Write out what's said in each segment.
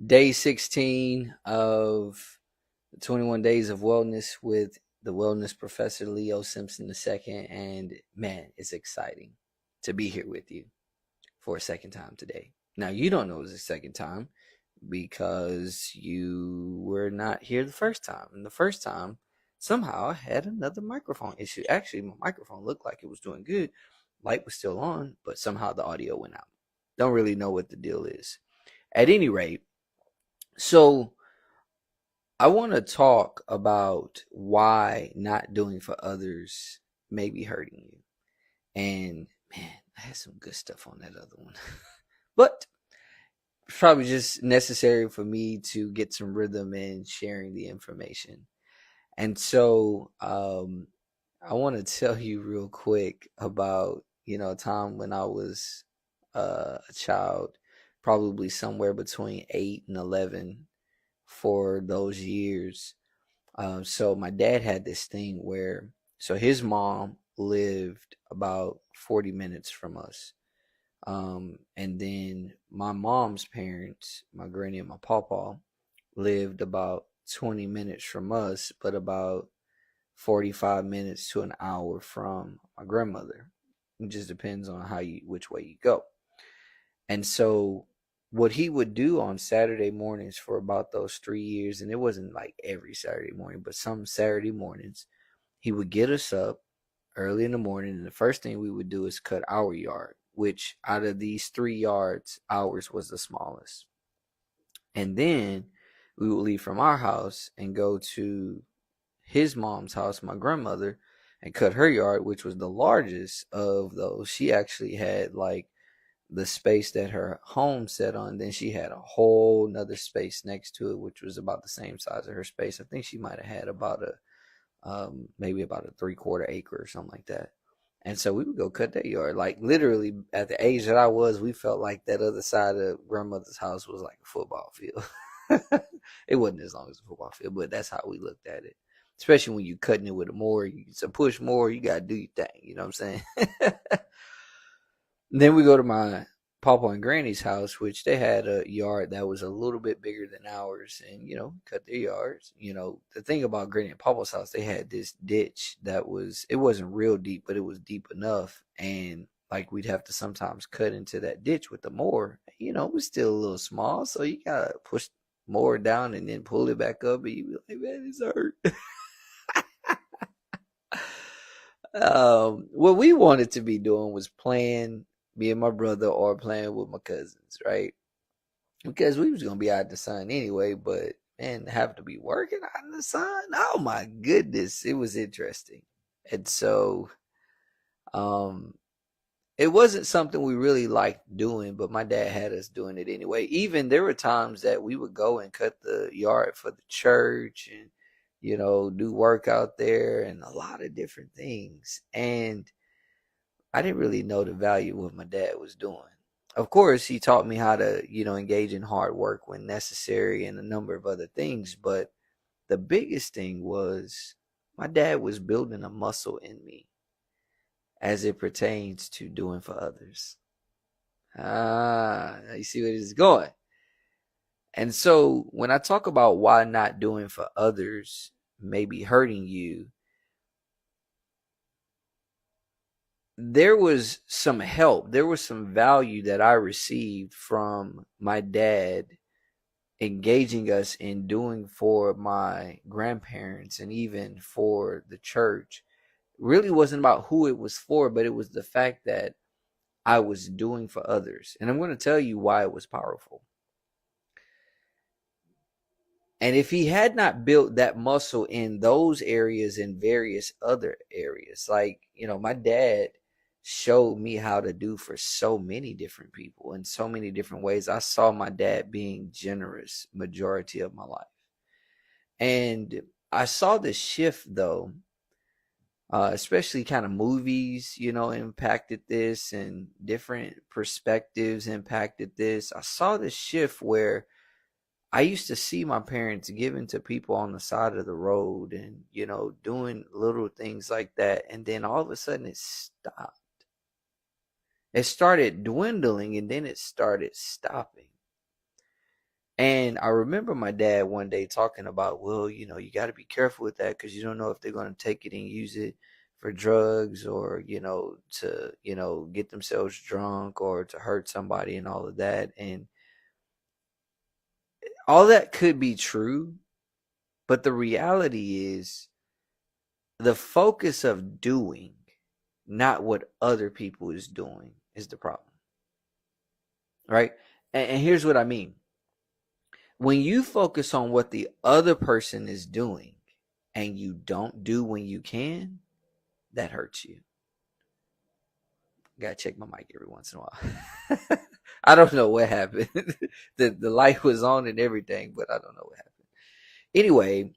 Day 16 of the 21 Days of Wellness with the Wellness Professor Leo Simpson II. And man, it's exciting to be here with you for a second time today. Now, you don't know it's the second time because you were not here the first time. And the first time, somehow I had another microphone issue. Actually, my microphone looked like it was doing good. Light was still on, but somehow the audio went out. Don't really know what the deal is. At any rate, so I want to talk about why not doing for others may be hurting you. And man, I had some good stuff on that other one. But it's probably just necessary for me to get some rhythm in sharing the information. And so I want to tell you real quick about, a time when I was a child, probably somewhere between 8 and 11 for those years. So my dad had this thing where, so his mom lived about 40 minutes from us. And then my mom's parents, my granny and my pawpaw, lived about 20 minutes from us, but about 45 minutes to an hour from my grandmother. It just depends on which way you go. And so what he would do on Saturday mornings for about those 3 years, and it wasn't like every Saturday morning, but some Saturday mornings, he would get us up early in the morning, and the first thing we would do is cut our yard, which out of these 3 yards, ours was the smallest. And then we would leave from our house and go to his mom's house, my grandmother, and cut her yard, which was the largest of those. She actually had like the space that her home set on. Then she had a whole nother space next to it, which was about the same size of her space. I think she might have had about a maybe about a 3/4 acre or something like that. And so we would go cut that yard. Like literally at the age that I was, we felt like that other side of grandmother's house was like a football field. It wasn't as long as a football field, but that's how we looked at it. Especially when you cutting it with a mower, to push more, you gotta do your thing. You know what I'm saying? Then we go to my papa and granny's house, which they had a yard that was a little bit bigger than ours, and cut their yards. The thing about granny and papa's house, they had this ditch that it wasn't real deep, but it was deep enough, and like we'd have to sometimes cut into that ditch with the mower. It was still a little small, so you gotta push mower down and then pull it back up, and you be like, man, it's hurt. What we wanted to be doing was playing, me and my brother, or playing with my cousins, right? Because we was gonna be out in the sun anyway, but man, have to be working out in the sun. Oh my goodness, it was interesting. And so, um, it wasn't something we really liked doing, but my dad had us doing it anyway. Even there were times that we would go and cut the yard for the church and do work out there and a lot of different things. And I didn't really know the value of what my dad was doing. Of course, he taught me how to, engage in hard work when necessary and a number of other things. But the biggest thing was my dad was building a muscle in me as it pertains to doing for others. You see where this is going. And so when I talk about why not doing for others may be hurting you, there was some help, there was some value that I received from my dad engaging us in doing for my grandparents and even for the church. Really wasn't about who it was for, but it was the fact that I was doing for others. And I'm going to tell you why it was powerful. And if he had not built that muscle in those areas and various other areas, like, my dad showed me how to do for so many different people in so many different ways. I saw my dad being generous majority of my life. And I saw the shift though, especially kind of movies, impacted this and different perspectives impacted this. I saw the shift where I used to see my parents giving to people on the side of the road and, doing little things like that. And then all of a sudden it stopped. It started dwindling and then it started stopping. And I remember my dad one day talking about, well, you got to be careful with that because you don't know if they're going to take it and use it for drugs or, to, get themselves drunk or to hurt somebody and all of that. And all that could be true. But the reality is the focus of doing, not what other people is doing, is the problem. Right? And here's what I mean. When you focus on what the other person is doing and you don't do when you can, that hurts you. Gotta check my mic every once in a while. I don't know what happened. The light was on and everything, but I don't know what happened. Anyway,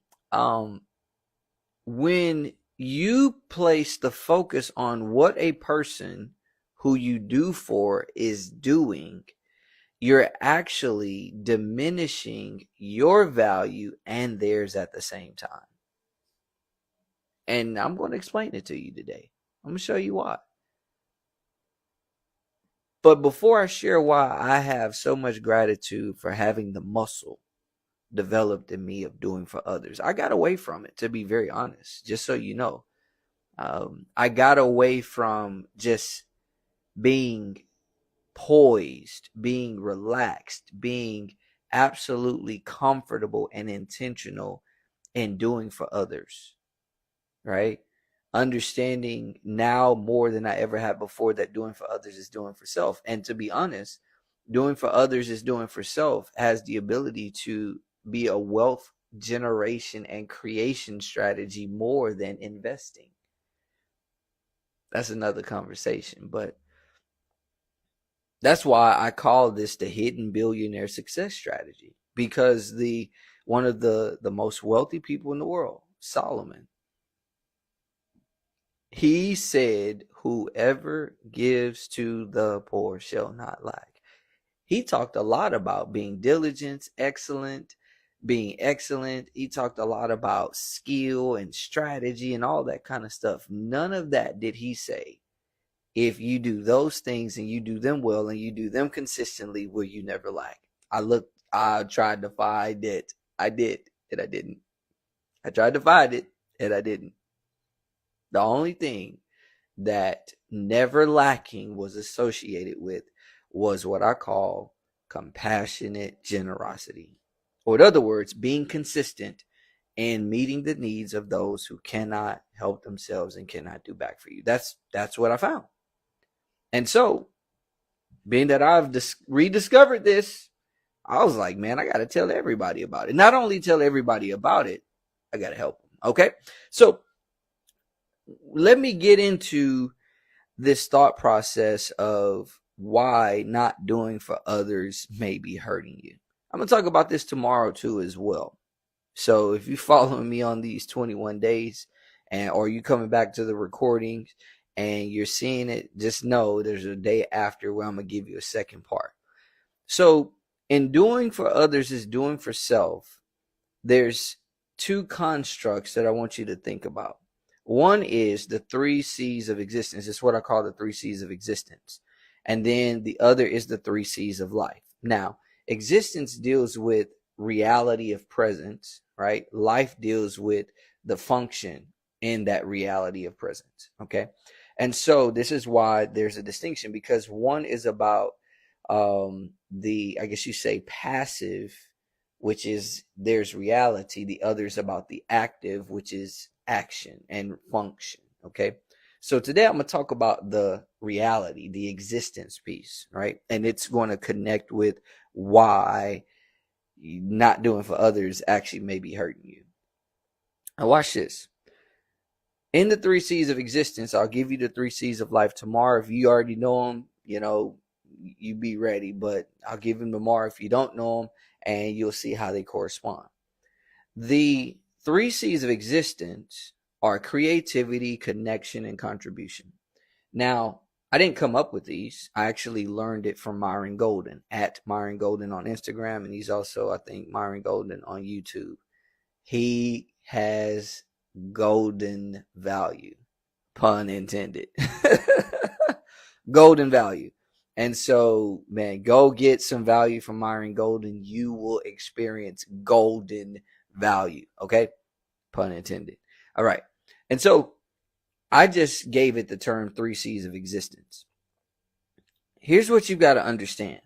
when you place the focus on what a person who you do for is doing, you're actually diminishing your value and theirs at the same time. And I'm going to explain it to you today. I'm going to show you why. But before I share why I have so much gratitude for having the muscle developed in me of doing for others, I got away from it, to be very honest, just so you know. I got away from just being poised, being relaxed, being absolutely comfortable and intentional in doing for others, right? Understanding now more than I ever had before that doing for others is doing for self. And to be honest, doing for others is doing for self has the ability to be a wealth generation and creation strategy more than investing. That's another conversation, but that's why I call this the hidden billionaire success strategy, because one of the most wealthy people in the world, Solomon, he said, whoever gives to the poor shall not lack. He talked a lot about being diligent, being excellent. He talked a lot about skill and strategy and all that kind of stuff. None of that did he say, if you do those things and you do them well and you do them consistently, will you never lack? I tried to find it. I did, and I didn't. I tried to find it, and I didn't. The only thing that never lacking was associated with was what I call compassionate generosity. Or in other words, being consistent in meeting the needs of those who cannot help themselves and cannot do back for you. That's what I found. And so, being that I've rediscovered this, I was like, man, I got to tell everybody about it. Not only tell everybody about it, I got to help them. Okay. So let me get into this thought process of why not doing for others may be hurting you. I'm going to talk about this tomorrow too as well. So if you following me on these 21 days or you coming back to the recordings and you're seeing it, just know there's a day after where I'm going to give you a second part. So in doing for others is doing for self, there's two constructs that I want you to think about. One is the 3 C's of existence. It's what I call the 3 C's of existence. And then the other is the 3 C's of life. Now, existence deals with reality of presence, right? Life deals with the function in that reality of presence, okay? And so this is why there's a distinction, because one is about I guess you say passive, which is there's reality. The other is about the active, which is action and function. Okay. So today I'm going to talk about the reality, the existence piece, right? And it's going to connect with why not doing for others actually may be hurting you. Now watch this. In the 3 C's of existence, I'll give you the 3 C's of life tomorrow. If you already know them, you be ready, but I'll give them tomorrow if you don't know them, and you'll see how they correspond. The 3 C's of existence are creativity, connection, and contribution. Now, I didn't come up with these. I actually learned it from Myron Golden, at Myron Golden on Instagram, and he's also, I think, Myron Golden on YouTube. He has golden value, pun intended. Golden value. And so, man, go get some value from Myron Golden. You will experience golden value. Okay? Pun intended. All right. And so I just gave it the term 3 C's of existence. Here's what you've got to understand.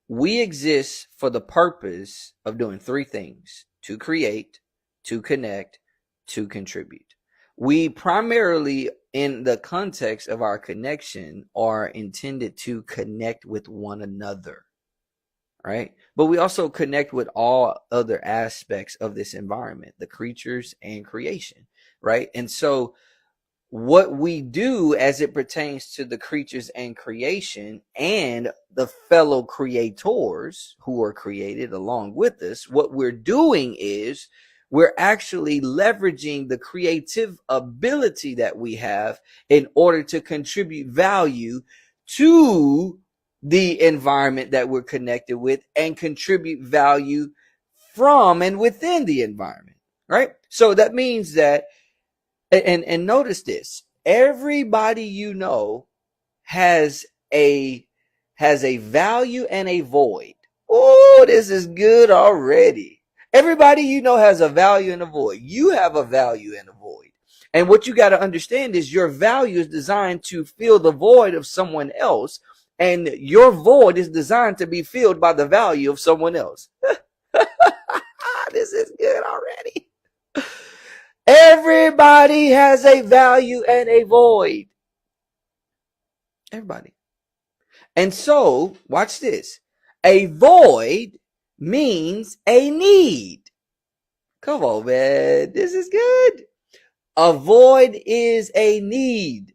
We exist for the purpose of doing 3 things: to create, to connect, to contribute. We primarily, in the context of our connection, are intended to connect with one another, right? But we also connect with all other aspects of this environment, the creatures and creation, right? And so what we do as it pertains to the creatures and creation and the fellow creators who are created along with us, what we're doing is we're actually leveraging the creative ability that we have in order to contribute value to the environment that we're connected with and contribute value from and within the environment, right? So that means that, and notice this, everybody you know has a value and a void. Oh, this is good already. Everybody you know has a value and a void. You have a value and a void. And what you got to understand is your value is designed to fill the void of someone else, and your void is designed to be filled by the value of someone else. This is good already. Everybody has a value and a void. Everybody. And so, watch this. A void means a need. Come on, man. This is good. A void is a need.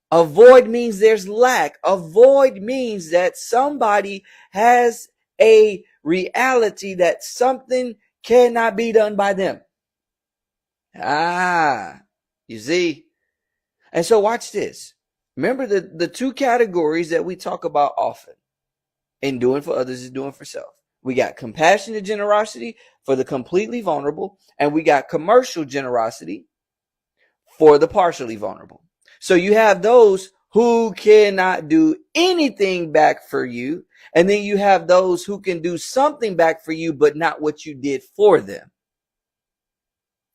A void means there's lack. A void means that somebody has a reality that something cannot be done by them. You see? And so watch this. Remember the 2 categories that we talk about often. And doing for others is doing for self. We got compassionate generosity for the completely vulnerable, and we got commercial generosity for the partially vulnerable. So you have those who cannot do anything back for you, and then you have those who can do something back for you, but not what you did for them.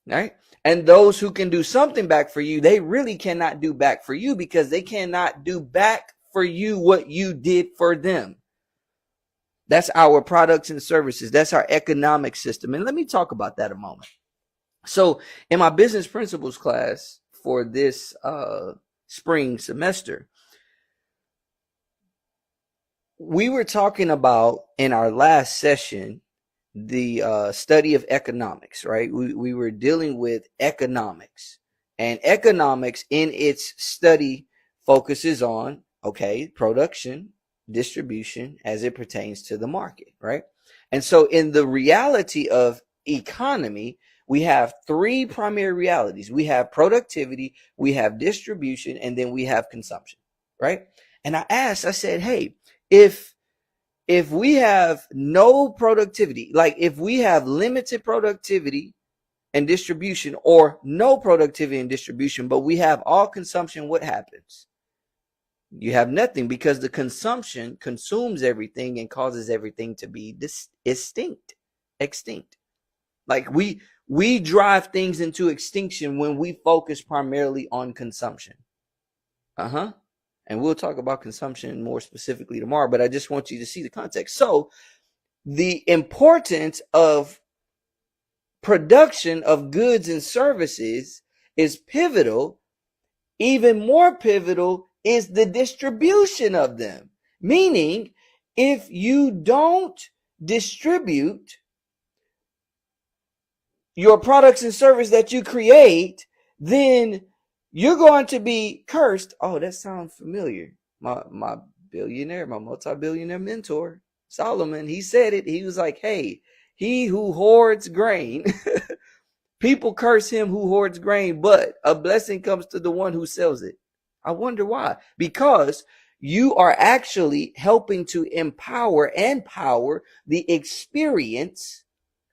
Right? And those who can do something back for you, they really cannot do back for you because they cannot do back for you what you did for them. That's our products and services. That's our economic system. And let me talk about that a moment. So in my business principles class for this spring semester, we were talking about in our last session the study of economics, right? We were dealing with economics, and economics in its study focuses on, okay, production, distribution as it pertains to the market, right? And so in the reality of economy, we have 3 primary realities. We have productivity, we have distribution, and then we have consumption, right? And I said, hey, if we have no productivity, like if we have limited productivity and distribution, or no productivity and distribution, but we have all consumption, what happens? You have nothing, because the consumption consumes everything and causes everything to be extinct. Like we drive things into extinction when we focus primarily on consumption. And we'll talk about consumption more specifically tomorrow, but I just want you to see the context. So the importance of production of goods and services is pivotal. Even more pivotal is the distribution of them. Meaning, if you don't distribute your products and services that you create, then you're going to be cursed. Oh, that sounds familiar. My billionaire, my multi-billionaire mentor, Solomon, he said it. He was like, hey, he who hoards grain, people curse him who hoards grain, but a blessing comes to the one who sells it. I wonder why. Because you are actually helping to empower and power the experience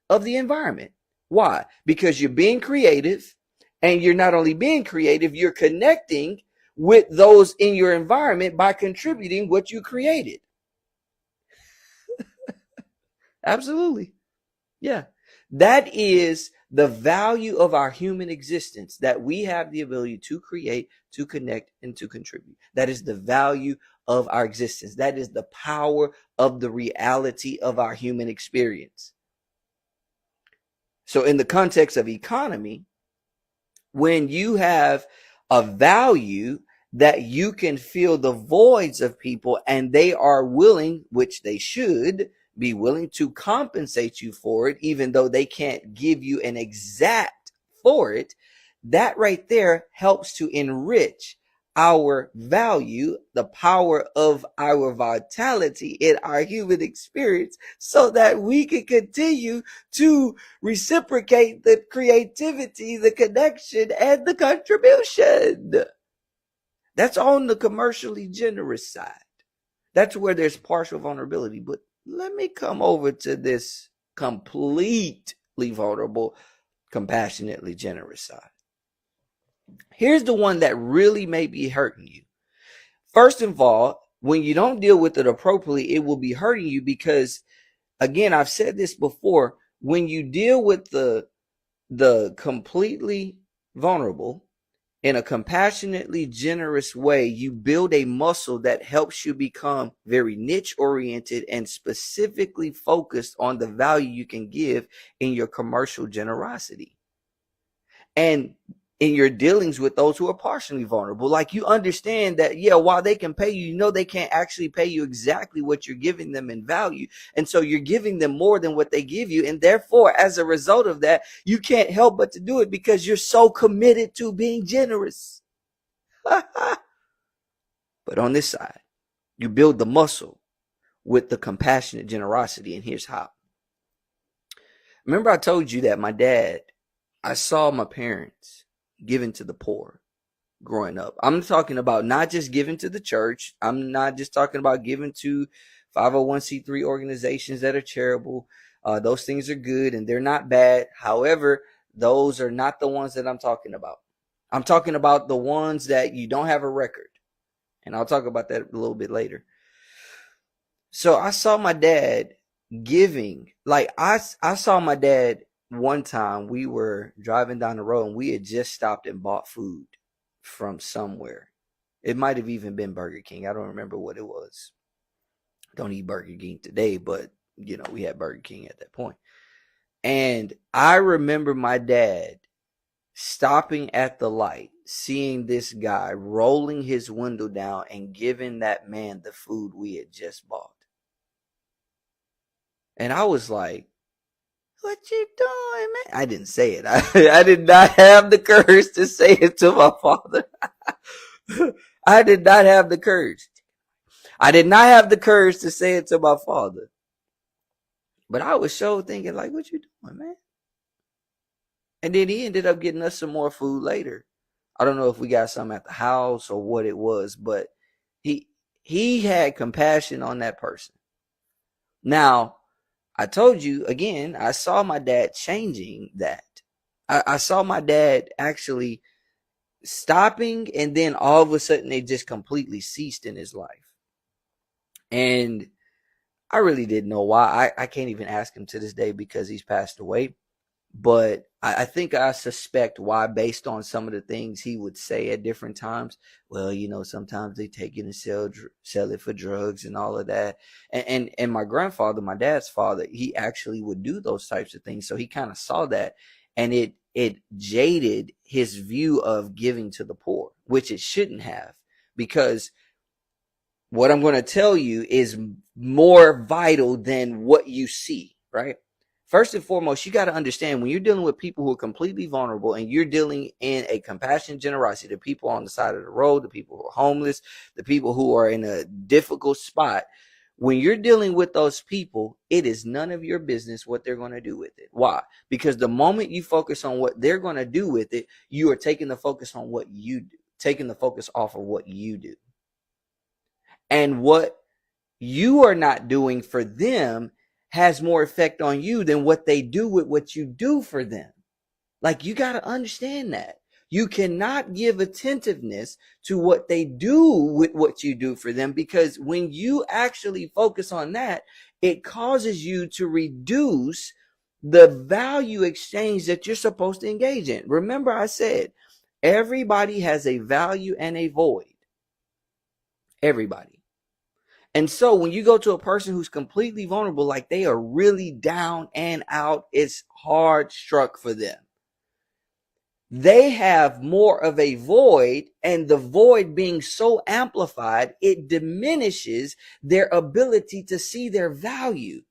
of the environment. Why? Because you're being creative, and you're not only being creative, you're connecting with those in your environment by contributing what you created. Absolutely. Yeah. That is the value of our human existence, that we have the ability to create, to connect, and to contribute. That is the value of our existence. That is the power of the reality of our human experience. So in the context of economy, when you have a value that you can fill the voids of people and they are willing, which they should be willing, to compensate you for it, even though they can't give you an exact for it, that right there helps to enrich our value, the power of our vitality in our human experience, so that we can continue to reciprocate the creativity, the connection, and the contribution. That's on the commercially generous side. That's where there's partial vulnerability. But let me come over to this completely vulnerable, compassionately generous side. Here's the one that really may be hurting you. First of all, when you don't deal with it appropriately, it will be hurting you because, again, I've said this before, when you deal with the completely vulnerable in a compassionately generous way, you build a muscle that helps you become very niche oriented and specifically focused on the value you can give in your commercial generosity. And in your dealings with those who are partially vulnerable, like, you understand that, yeah, while they can pay you, you know they can't actually pay you exactly what you're giving them in value. And so you're giving them more than what they give you. And therefore, as a result of that, you can't help but to do it because you're so committed to being generous. But on this side, you build the muscle with the compassionate generosity. And here's how. Remember I told you that my dad, I saw my parents giving to the poor growing up. I'm talking about not just giving to the church. I'm not just talking about giving to 501c3 organizations that are charitable. Those things are good and they're not bad. However, those are not the ones that I'm talking about. I'm talking about the ones that you don't have a record. And I'll talk about that a little bit later. So I saw my dad giving, like I saw my dad one time. We were driving down the road and we had just stopped and bought food from somewhere. It might have even been Burger King. I don't remember what it was. Don't eat Burger King today, but you know, we had Burger King at that point. And I remember my dad stopping at the light, seeing this guy rolling his window down and giving that man the food we had just bought. And I was like, what you doing, man? I didn't say it. I did not have the courage to say it to my father. I did not have the courage. I did not have the courage to say it to my father. But I was so thinking, like, what you doing, man? And then he ended up getting us some more food later. I don't know if we got some at the house or what it was, but he had compassion on that person. Now, I told you, again, I saw my dad changing that. I saw my dad actually stopping, and then all of a sudden it just completely ceased in his life. And I really didn't know why. I can't even ask him to this day because he's passed away. But I think I suspect why, based on some of the things he would say at different times. Well, you know, sometimes they take it and sell it for drugs and all of that. And my grandfather, my dad's father, he actually would do those types of things. So he kind of saw that, and it jaded his view of giving to the poor, which it shouldn't have, because what I'm going to tell you is more vital than what you see, right? First and foremost, you got to understand, when you're dealing with people who are completely vulnerable and you're dealing in a compassion, generosity, the people on the side of the road, the people who are homeless, the people who are in a difficult spot, when you're dealing with those people, it is none of your business what they're going to do with it. Why? Because the moment you focus on what they're going to do with it, you are taking the focus on what you do, taking the focus off of what you do. And what you are not doing for them has more effect on you than what they do with what you do for them. Like, you got to understand that. You cannot give attentiveness to what they do with what you do for them, because when you actually focus on that, it causes you to reduce the value exchange that you're supposed to engage in. Remember, I said everybody has a value and a void. Everybody. And so when you go to a person who's completely vulnerable, like they are really down and out, it's hard struck for them. They have more of a void, and the void being so amplified, it diminishes their ability to see their value.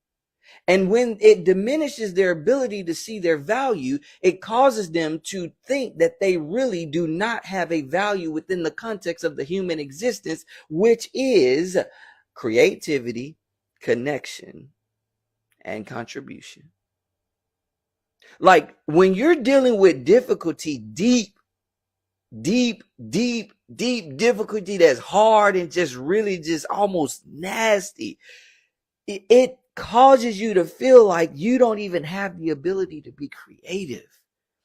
And when it diminishes their ability to see their value, it causes them to think that they really do not have a value within the context of the human existence, which is creativity, connection, and contribution. Like when you're dealing with difficulty, deep difficulty that's hard and just really just almost nasty, it causes you to feel like you don't even have the ability to be creative.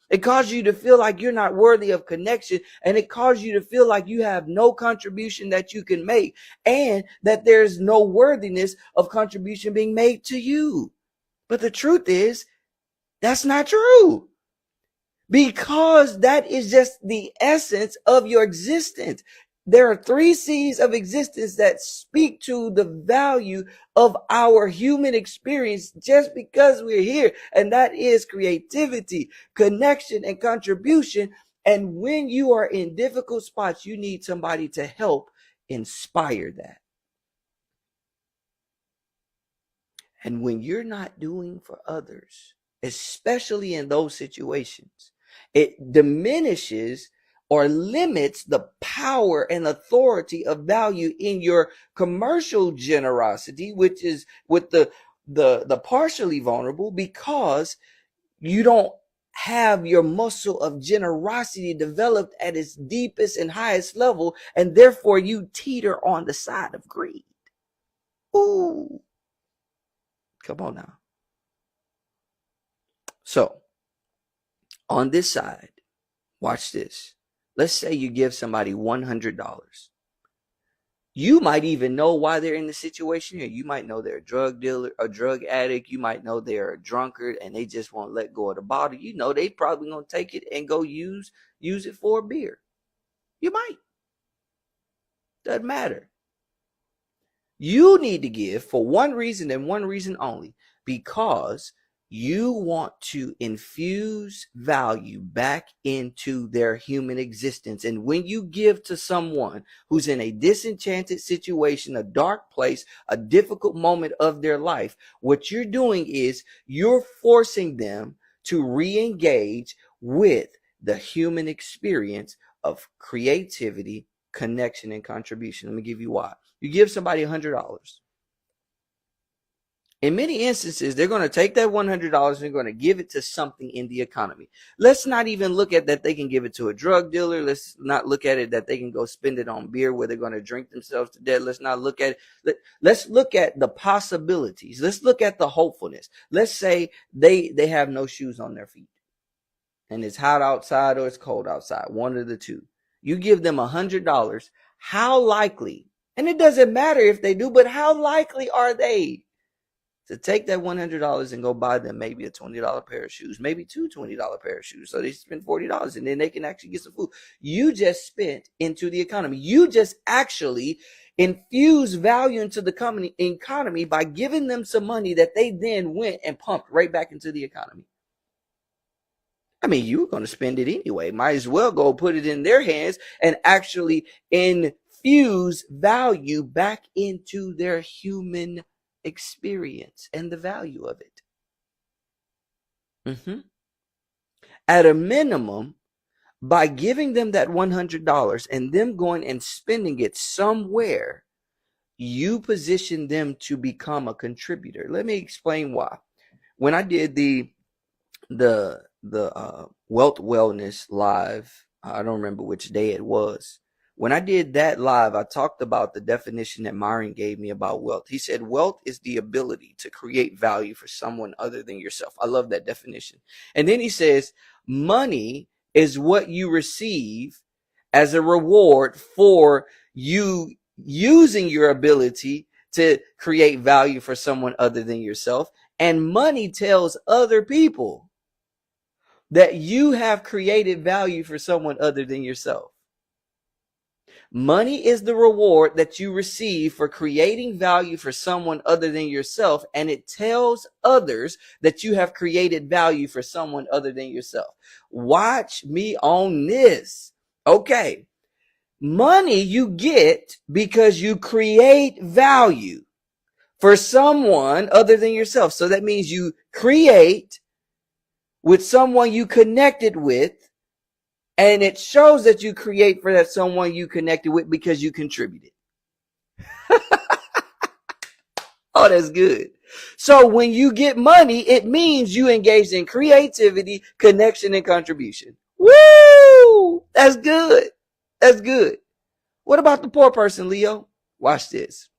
It causes you to feel like you're not worthy of connection, and it causes you to feel like you have no contribution that you can make, and that there's no worthiness of contribution being made to you. But the truth is, that's not true, because that is just the essence of your existence. There are 3 C's of existence that speak to the value of our human experience just because we're here. And that is creativity, connection, and contribution. And when you are in difficult spots, you need somebody to help inspire that. And when you're not doing for others, especially in those situations, it diminishes or limits the power and authority of value in your commercial generosity, which is with the partially vulnerable, because you don't have your muscle of generosity developed at its deepest and highest level, and therefore you teeter on the side of greed. Ooh, come on now. So on this side, watch this. Let's say you give somebody $100. You might even know why they're in the situation here. You might know they're a drug dealer, a drug addict. You might know they're a drunkard and they just won't let go of the bottle. You know they probably gonna take it and go use it for a beer. You might. Doesn't matter. You need to give for one reason and one reason only, because you want to infuse value back into their human existence. And when you give to someone who's in a disenchanted situation, a dark place, a difficult moment of their life, what you're doing is you're forcing them to re-engage with the human experience of creativity, connection, and contribution. Let me give you why. You give somebody $100. In many instances, they're going to take that $100 and they're going to give it to something in the economy. Let's not even look at that they can give it to a drug dealer. Let's not look at it that they can go spend it on beer where they're going to drink themselves to death. Let's not look at it. Let's look at the possibilities. Let's look at the hopefulness. Let's say they have no shoes on their feet and it's hot outside or it's cold outside, one of the two. You give them $100. How likely, and it doesn't matter if they do, but how likely are they to take that $100 and go buy them maybe a $20 pair of shoes, maybe 2 $20 pair of shoes? So they spend $40 and then they can actually get some food. You just spent into the economy. You just actually infuse value into the economy by giving them some money that they then went and pumped right back into the economy. I mean, you were going to spend it anyway. Might as well go put it in their hands and actually infuse value back into their human experience and the value of it. At a minimum, by giving them that $100 and them going and spending it somewhere, you position them to become a contributor. Let me explain why. When I did the Wealth Wellness live, I don't remember which day it was. When I did that live, I talked about the definition that Myron gave me about wealth. He said, wealth is the ability to create value for someone other than yourself. I love that definition. And then he says, money is what you receive as a reward for you using your ability to create value for someone other than yourself. And money tells other people that you have created value for someone other than yourself. Money is the reward that you receive for creating value for someone other than yourself, and it tells others that you have created value for someone other than yourself. Watch me on this. Okay. Money you get because you create value for someone other than yourself. So that means you create with someone you connected with, and it shows that you create for that someone you connected with because you contributed. Oh, that's good. So when you get money, it means you engaged in creativity, connection, and contribution. Woo! That's good. That's good. What about the poor person, Leo? Watch this.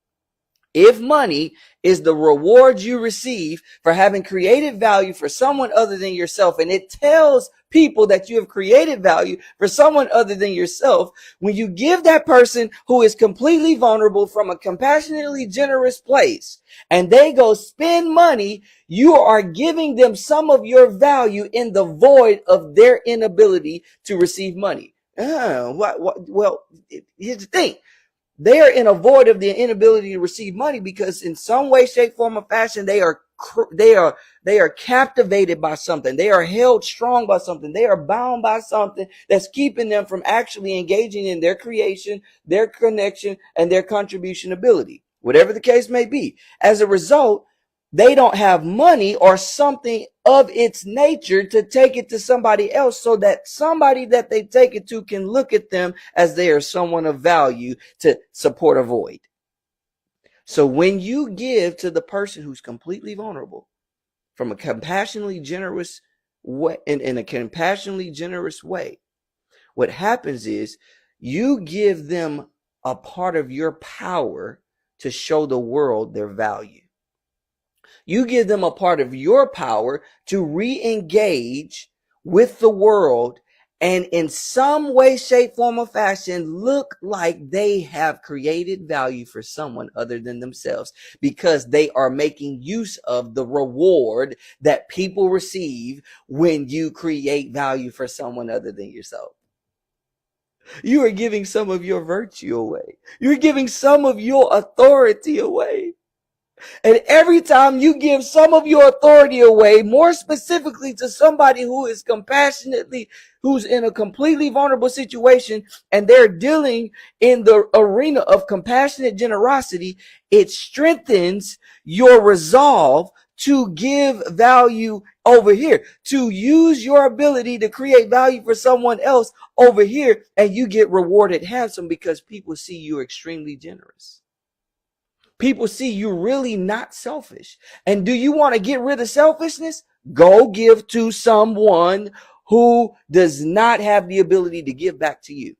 If money is the reward you receive for having created value for someone other than yourself, and it tells people that you have created value for someone other than yourself, when you give that person who is completely vulnerable from a compassionately generous place, and they go spend money, you are giving them some of your value in the void of their inability to receive money. Well, here's the thing. They are in a void of their inability to receive money because in some way, shape, form, or fashion, they are captivated by something. They are held strong by something. They are bound by something that's keeping them from actually engaging in their creation, their connection, and their contribution ability, whatever the case may be. As a result, they don't have money or something of its nature to take it to somebody else so that somebody that they take it to can look at them as they are someone of value to support a void. So when you give to the person who's completely vulnerable from a compassionately generous way, in a compassionately generous way, what happens is you give them a part of your power to show the world their value. You give them a part of your power to re-engage with the world and in some way, shape, form, or fashion look like they have created value for someone other than themselves because they are making use of the reward that people receive when you create value for someone other than yourself. You are giving some of your virtue away. You're giving some of your authority away. And every time you give some of your authority away, more specifically to somebody who is who's in a completely vulnerable situation, and they're dealing in the arena of compassionate generosity, it strengthens your resolve to give value over here, to use your ability to create value for someone else over here, and you get rewarded handsome because people see you extremely generous. People see you really not selfish. And do you want to get rid of selfishness? Go give to someone who does not have the ability to give back to you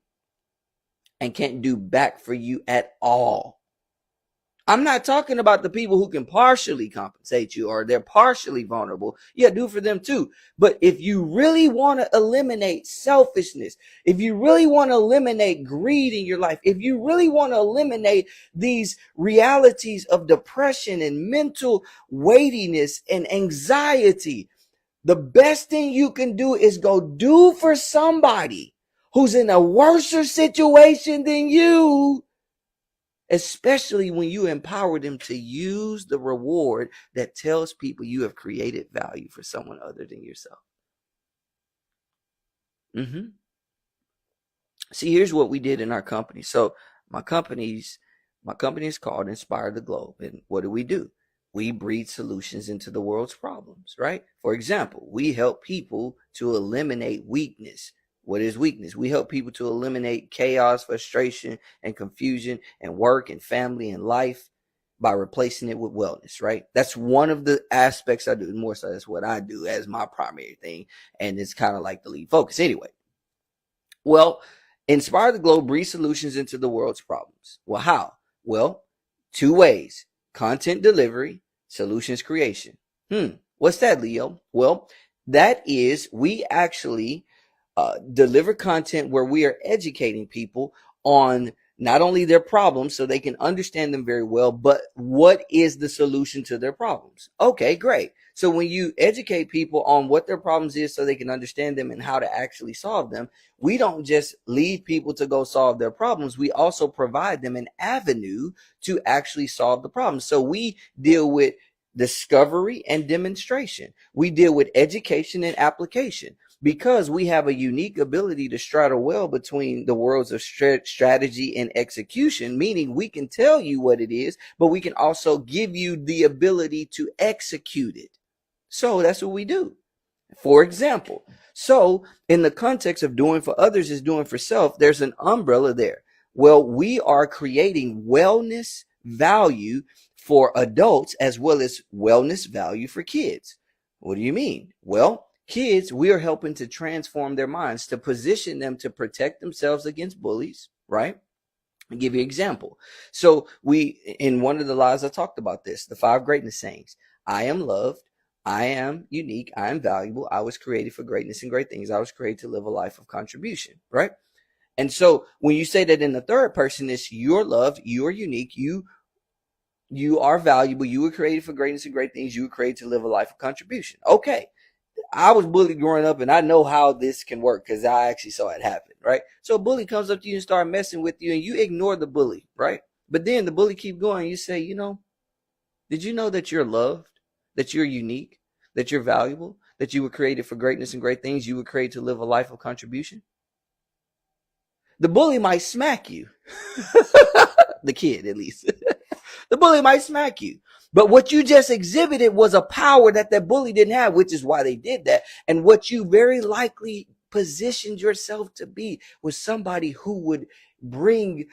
and can't do back for you at all. I'm not talking about the people who can partially compensate you or they're partially vulnerable. Yeah, do for them too. But if you really want to eliminate selfishness, if you really want to eliminate greed in your life, if you really want to eliminate these realities of depression and mental weightiness and anxiety, the best thing you can do is go do for somebody who's in a worse situation than you, especially when you empower them to use the reward that tells people you have created value for someone other than yourself. See, here's what we did in our company. So my company is called Inspire the Globe. And what do? We breed solutions into the world's problems, right? For example, we help people to eliminate weakness. What is weakness? We help people to eliminate chaos, frustration, and confusion in work and family and life by replacing it with wellness, right? That's one of the aspects I do. More so, that's what I do as my primary thing. And it's kind of like the lead focus. Anyway, well, Inspire the Globe breeds solutions into the world's problems. Well, how? Well, two ways: content delivery, solutions creation. What's that, Leo? Well, that is, we actually deliver content where we are educating people on not only their problems so they can understand them very well, but what is the solution to their problems. Okay, great. So when you educate people on what their problems is so they can understand them and how to actually solve them, we don't just leave people to go solve their problems. We also provide them an avenue to actually solve the problem. So we deal with discovery and demonstration. We deal with education and application, because we have a unique ability to straddle well between the worlds of strategy and execution, meaning we can tell you what it is, but we can also give you the ability to execute it. So that's what we do. For example, so in the context of doing for others is doing for self, there's an umbrella there. Well, we are creating wellness value for adults as well as wellness value for kids. What do you mean? Well, kids, we are helping to transform their minds, to position them to protect themselves against bullies, right? I'll give you an example. So in one of the lives, I talked about this, the 5 greatness sayings. I am loved. I am unique. I am valuable. I was created for greatness and great things. I was created to live a life of contribution, right? And so when you say that in the third person, it's you're loved, you're unique, you are valuable, you were created for greatness and great things, you were created to live a life of contribution. Okay. I was bullied growing up, and I know how this can work because I actually saw it happen, right? So a bully comes up to you and start messing with you, and you ignore the bully, right? But then the bully keep going. You say, did you know that you're loved, that you're unique, that you're valuable, that you were created for greatness and great things, you were created to live a life of contribution? The bully might smack you. The kid, at least. The bully might smack you. But what you just exhibited was a power that bully didn't have, which is why they did that. And what you very likely positioned yourself to be was somebody who would bring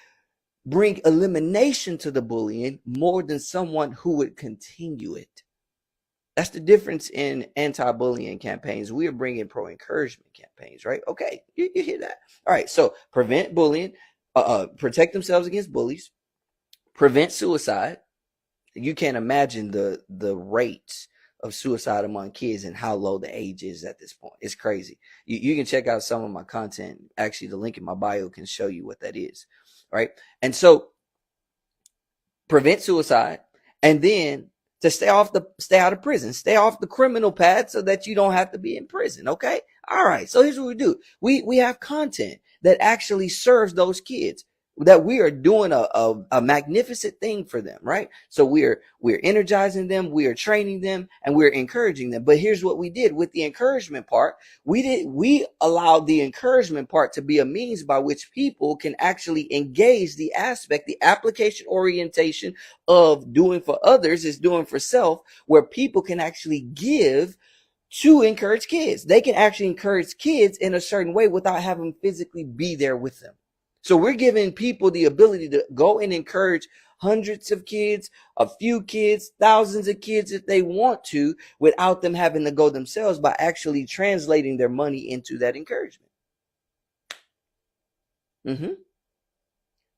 elimination to the bullying more than someone who would continue it. That's the difference in anti-bullying campaigns. We are bringing pro-encouragement campaigns, right? Okay, you hear that. All right, so prevent bullying, protect themselves against bullies, prevent suicide. You can't imagine the rates of suicide among kids and how low the age is at this point. It's crazy. You can check out some of my content. Actually, the link in my bio can show you what that is, right? And so prevent suicide, and then to stay out of prison, stay off the criminal path so that you don't have to be in prison. Okay. All right. So here's what we do. We have content that actually serves those kids, that we are doing a magnificent thing for them, right? So we're energizing them, we are training them, and we're encouraging them. But here's what we did with the encouragement part. We allowed the encouragement part to be a means by which people can actually engage the application orientation of doing for others is doing for self, where people can actually give to encourage kids. They can actually encourage kids in a certain way without having to physically be there with them. So we're giving people the ability to go and encourage hundreds of kids, a few kids, thousands of kids if they want to, without them having to go themselves, by actually translating their money into that encouragement.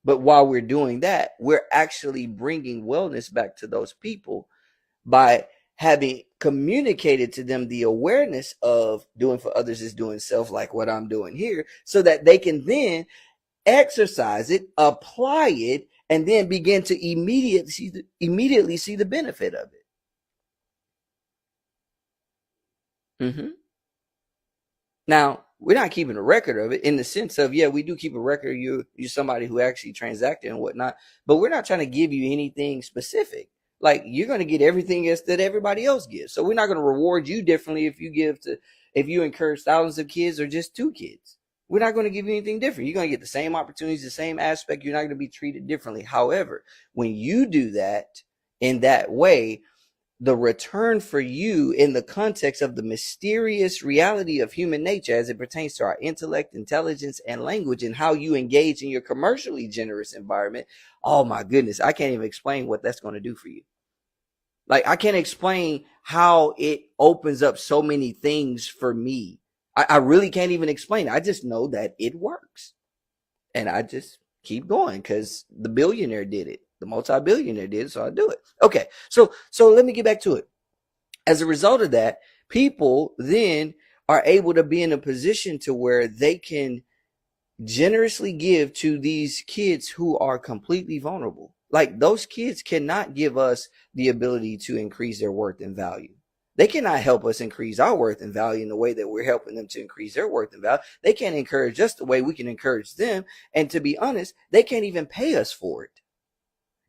But while we're doing that, we're actually bringing wellness back to those people by having communicated to them the awareness of doing for others is doing self, like what I'm doing here, so that they can then exercise it, apply it, and then begin to immediately see the benefit of it. Now, we're not keeping a record of it in the sense of, yeah, we do keep a record. You're somebody who actually transacted and whatnot, but we're not trying to give you anything specific. Like, you're going to get everything else that everybody else gives. So we're not going to reward you differently if you encourage thousands of kids or just 2 kids. We're not going to give you anything different. You're going to get the same opportunities, the same aspect. You're not going to be treated differently. However, when you do that in that way, the return for you in the context of the mysterious reality of human nature as it pertains to our intellect, intelligence, and language, and how you engage in your commercially generous environment, oh my goodness, I can't even explain what that's going to do for you. Like, I can't explain how it opens up so many things for me. I really can't even explain it. I just know that it works. And I just keep going because the billionaire did it. The multi-billionaire did it, so I do it. Okay, so let me get back to it. As a result of that, people then are able to be in a position to where they can generously give to these kids who are completely vulnerable. Like, those kids cannot give us the ability to increase their worth and value. They cannot help us increase our worth and value in the way that we're helping them to increase their worth and value. They can't encourage us the way we can encourage them. And to be honest, they can't even pay us for it.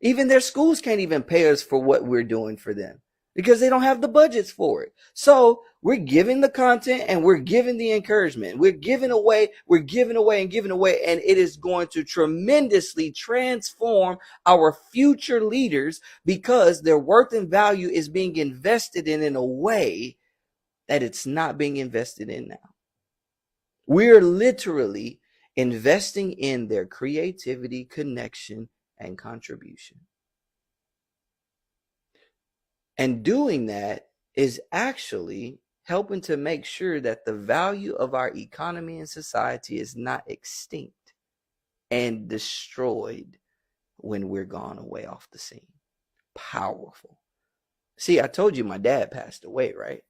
Even their schools can't even pay us for what we're doing for them because they don't have the budgets for it. So we're giving the content and we're giving the encouragement. We're giving away, and it is going to tremendously transform our future leaders because their worth and value is being invested in a way that it's not being invested in now. We're literally investing in their creativity, connection, and contribution. And doing that is actually helping to make sure that the value of our economy and society is not extinct and destroyed when we're gone away off the scene. Powerful. See, I told you my dad passed away, right?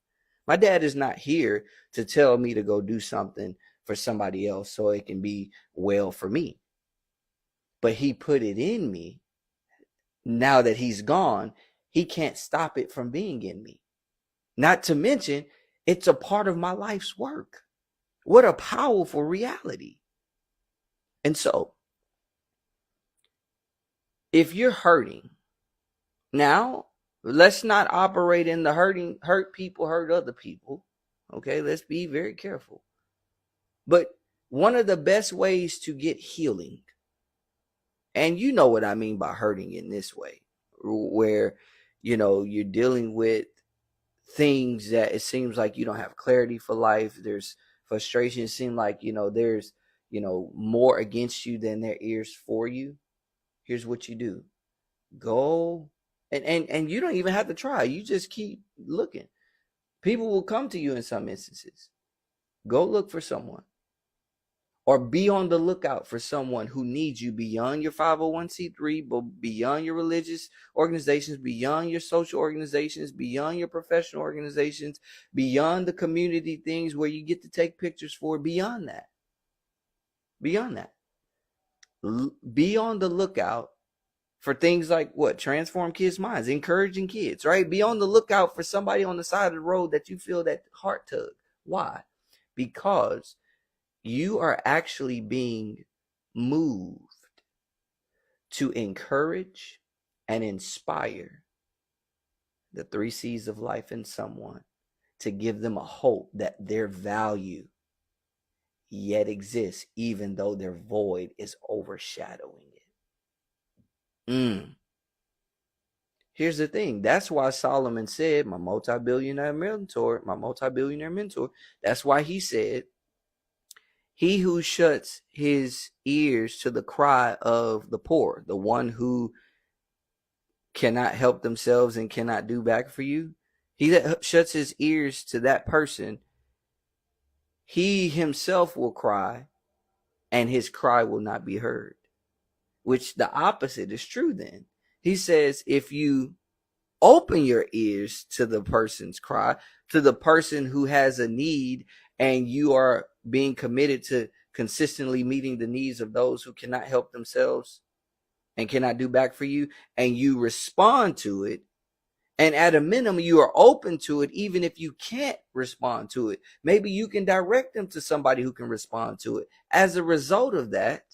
My dad is not here to tell me to go do something for somebody else so it can be well for me. But he put it in me. Now that he's gone, he can't stop it from being in me. Not to mention, it's a part of my life's work. What a powerful reality. And so, if you're hurting, now, let's not operate in the hurt people, hurt other people. Okay, let's be very careful. But one of the best ways to get healing, and you know what I mean by hurting in this way, where, you're dealing with things that it seems like you don't have clarity for life. There's frustration. It seems like, there's, more against you than there is for you. Here's what you do. Go and you don't even have to try. You just keep looking. People will come to you in some instances. Go look for someone. Or be on the lookout for someone who needs you beyond your 501c3, but beyond your religious organizations, beyond your social organizations, beyond your professional organizations, beyond the community things where you get to take pictures for, beyond that. Beyond that. Be on the lookout for things like what? Transform kids' minds, encouraging kids, right? Be on the lookout for somebody on the side of the road that you feel that heart tug. Why? Because you are actually being moved to encourage and inspire the 3 C's of life in someone, to give them a hope that their value yet exists, even though their void is overshadowing it. Here's the thing. That's why Solomon said, my multi-billionaire mentor, that's why he said, he who shuts his ears to the cry of the poor, the one who cannot help themselves and cannot do back for you, he that shuts his ears to that person, he himself will cry and his cry will not be heard. Which the opposite is true then. He says, if you open your ears to the person's cry, to the person who has a need, and you are being committed to consistently meeting the needs of those who cannot help themselves and cannot do back for you, and you respond to it, and at a minimum, you are open to it, even if you can't respond to it. Maybe you can direct them to somebody who can respond to it. As a result of that,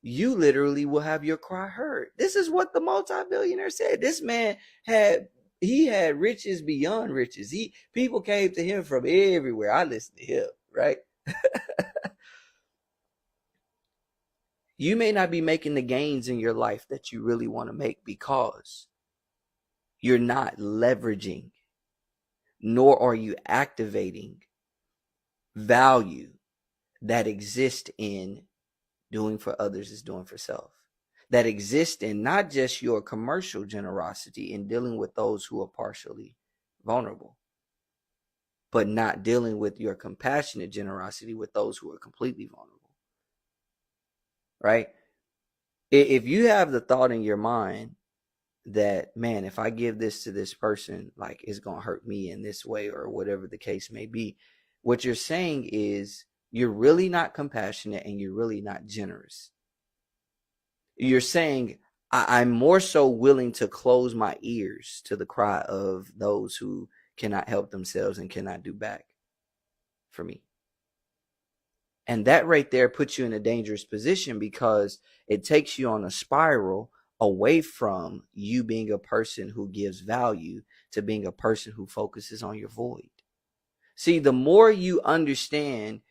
you literally will have your cry heard. This is what the multi-billionaire said. This man had riches beyond riches. People came to him from everywhere. I listened to him, right? You may not be making the gains in your life that you really want to make because you're not leveraging, nor are you activating value that exists in doing for others is doing for self. That exists in not just your commercial generosity in dealing with those who are partially vulnerable, but not dealing with your compassionate generosity with those who are completely vulnerable. Right? If you have the thought in your mind that, man, if I give this to this person, like it's going to hurt me in this way or whatever the case may be, what you're saying is you're really not compassionate and you're really not generous. You're saying, I'm more so willing to close my ears to the cry of those who cannot help themselves and cannot do back for me. And that right there puts you in a dangerous position, because it takes you on a spiral away from you being a person who gives value to being a person who focuses on your void. See, the more you understand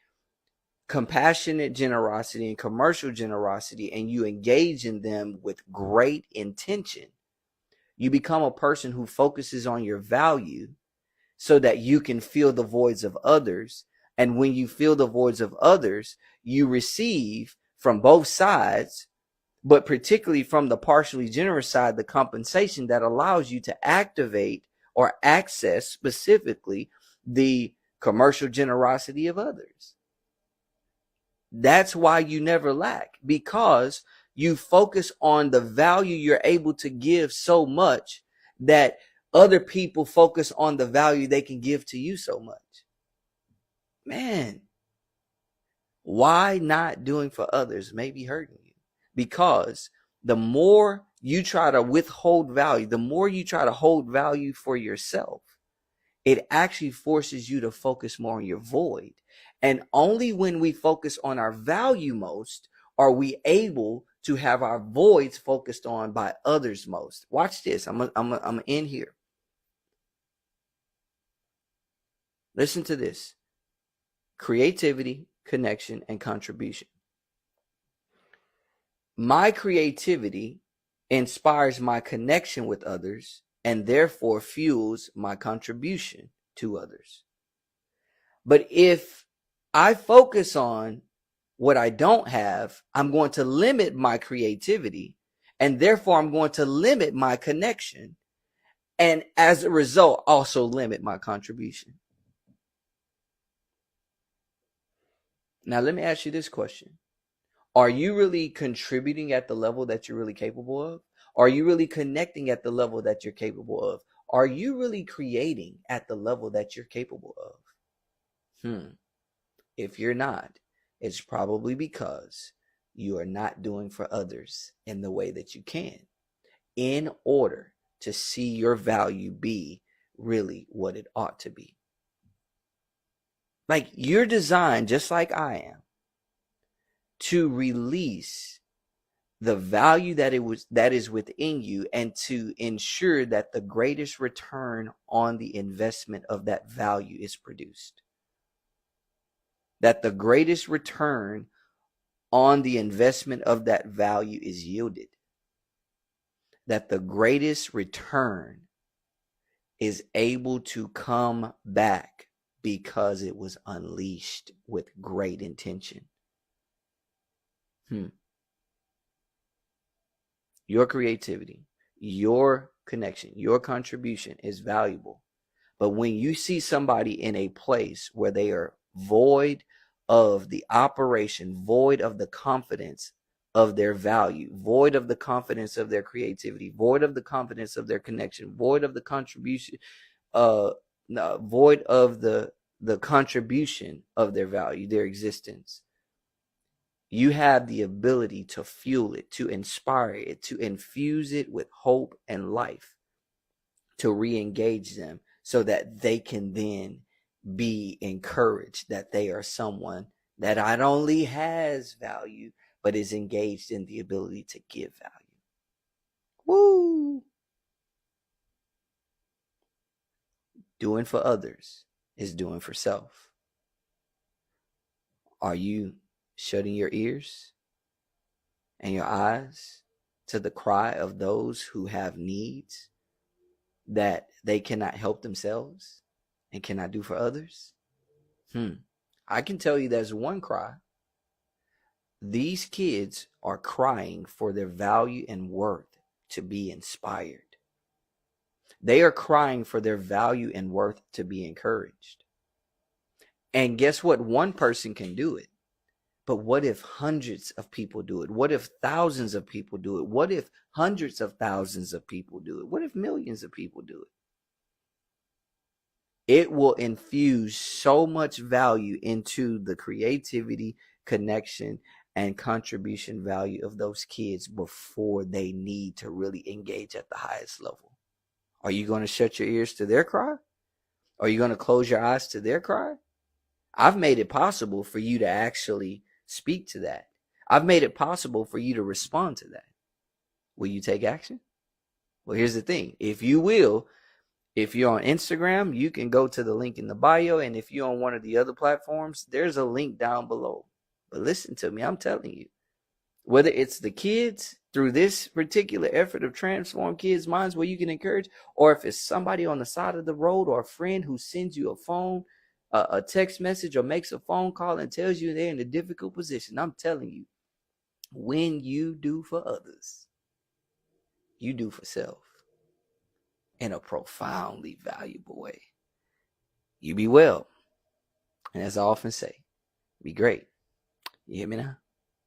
compassionate generosity and commercial generosity, and you engage in them with great intention, you become a person who focuses on your value so that you can fill the voids of others. And when you fill the voids of others, you receive from both sides, but particularly from the partially generous side, the compensation that allows you to activate or access specifically the commercial generosity of others. That's why you never lack, because you focus on the value you're able to give so much that other people focus on the value they can give to you so much. Man, why not doing for others may be hurting you, because the more you try to withhold value, the more you try to hold value for yourself, it actually forces you to focus more on your void. And only when we focus on our value most are we able to have our voids focused on by others most. Watch this. I'm in here. Listen to this. Creativity, connection, and contribution. My creativity inspires my connection with others and therefore fuels my contribution to others. But if I focus on what I don't have, I'm going to limit my creativity, and therefore I'm going to limit my connection, and as a result also limit my contribution. Now let me ask you this question. Are you really contributing at the level that you're really capable of? Are you really connecting at the level that you're capable of? Are you really creating at the level that you're capable of? If you're not, it's probably because you are not doing for others in the way that you can, in order to see your value be really what it ought to be. Like, you're designed, just like I am, to release the value that is within you, and to ensure that the greatest return on the investment of that value is produced. That the greatest return on the investment of that value is yielded. That the greatest return is able to come back because it was unleashed with great intention. Your creativity, your connection, your contribution is valuable. But when you see somebody in a place where they are void of the operation, void of the confidence of their value, void of the confidence of their creativity, void of the confidence of their connection, void of the contribution, void of the contribution of their value, their existence, you have the ability to fuel it, to inspire it, to infuse it with hope and life, to re-engage them so that they can then be encouraged that they are someone that not only has value, but is engaged in the ability to give value. Woo! Doing for others is doing for self. Are you shutting your ears and your eyes to the cry of those who have needs that they cannot help themselves and cannot do for others? I can tell you there's one cry. These kids are crying for their value and worth to be inspired. They are crying for their value and worth to be encouraged. And guess what? One person can do it. But what if hundreds of people do it? What if thousands of people do it? What if hundreds of thousands of people do it? What if millions of people do it? it will infuse so much value into the creativity, connection, and contribution value of those kids before they need to really engage at the highest level. Are you going to shut your ears to their cry? Are you going to close your eyes to their cry? I've made it possible for you to actually speak to that. I've made it possible for you to respond to that. Will you take action? Well, here's the thing. If you will, if you're on Instagram, you can go to the link in the bio. And if you're on one of the other platforms, there's a link down below. But listen to me, I'm telling you, whether it's the kids through this particular effort of transform kids' minds where you can encourage, or if it's somebody on the side of the road or a friend who sends you a phone, a text message, or makes a phone call and tells you they're in a difficult position, I'm telling you, when you do for others, you do for self in a profoundly valuable way. You be well. And as I often say, be great. You hear me now?